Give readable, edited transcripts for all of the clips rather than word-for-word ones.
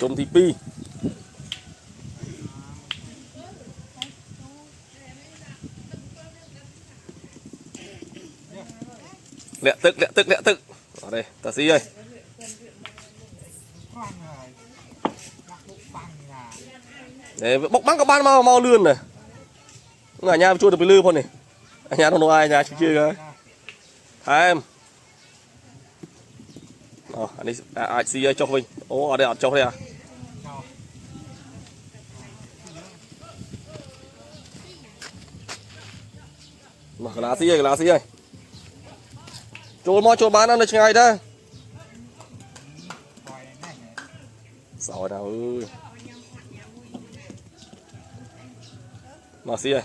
chôm thì pi lẹ tức ở đây ta xí ơi để bốc bắn các bạn mau lươn này ở nhà chua được bị lư con này ở nhà không ai nhà chưa cái hai em anh đi ai xí ơi cho mình ở đây cho đây à mà cái lá xí ơi trôi bán ăn được ngày đó rồi nào ơi mà xí ơi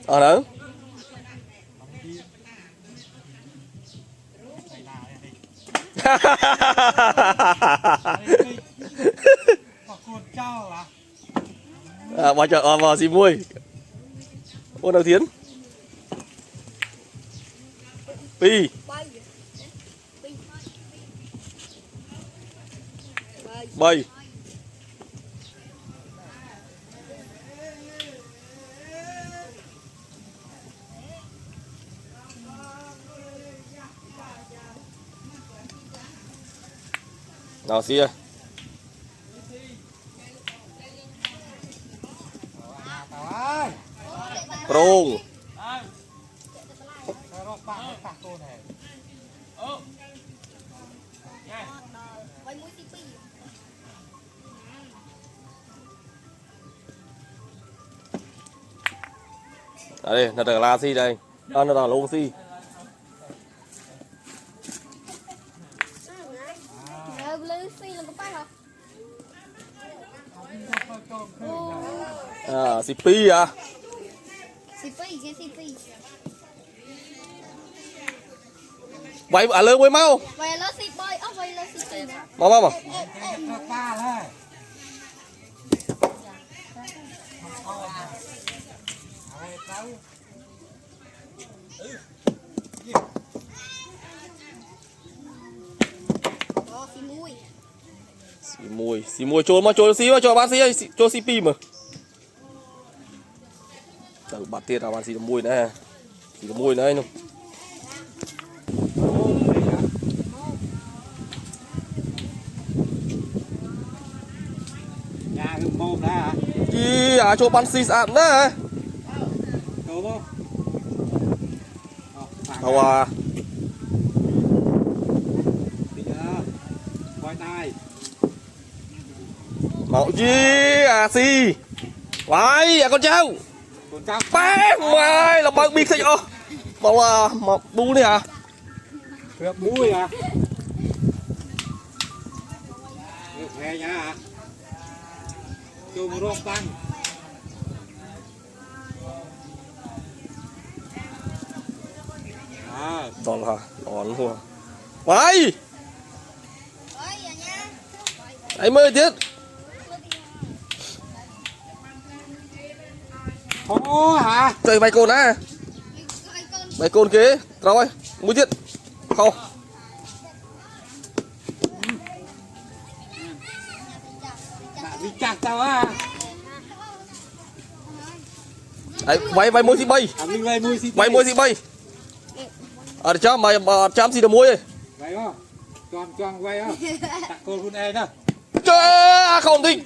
nữa vào gì muôi ô đầu tiến pi bay nào xí ơi Prong đây là la xi đây nó là lông xi CP à vậy à lơ quay mau mau xì mùi trốn xí mà cho bán xí ơi cho CP mà tự bắt tiền là bán xì mùi này xì mùi này luôn gì à cho bán xì sẵn đấy đâu à mạo gì à xì vãi à con trâu bé mày là bao biết thế nhở bảo là mà bu đi à được bui à nghe nha chung rong tăng đòn hả đòn luôn vãi anh mới tiết Ồ hả? Trời mày cồn á. Mày cồn kế. Rồi, mũi tiết. Không. Bạn đi chặt tao á. Đấy, mày môi gì bay. Mày môi gì bay. À cho mày chăm gì được môi. Vậy không? Choang quay không? Tặng cô luôn em đó. Trời không thích.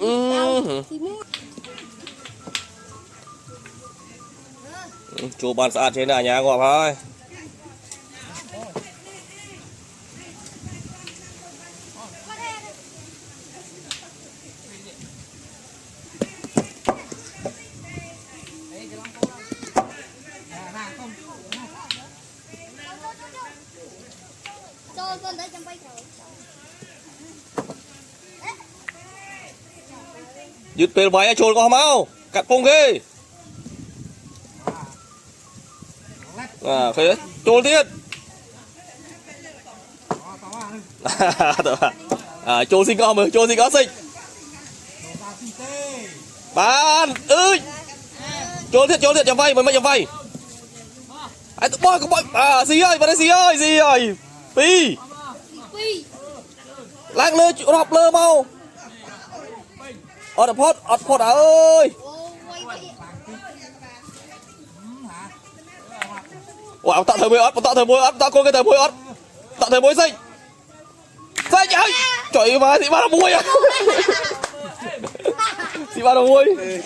Chú bàn sạch trên nhà ngọt thôi. Dứt bèo váy trốn có mau cắt phong ghê à khế trốn tiếp à trốn sinh con mà trốn sinh có sinh bán ơi trốn thiết chấm vay mới chấm vay ai tụi bôi có bôi à xì ơi vào đây xì ơi pi láng lơ rọp lơ mau ọt phốt ơi wow tạo thời môi ớt tạo cô cái thời môi ớt tạo thời môi xanh xanh ơi trời mà thì ba nó môi à thì ba nó môi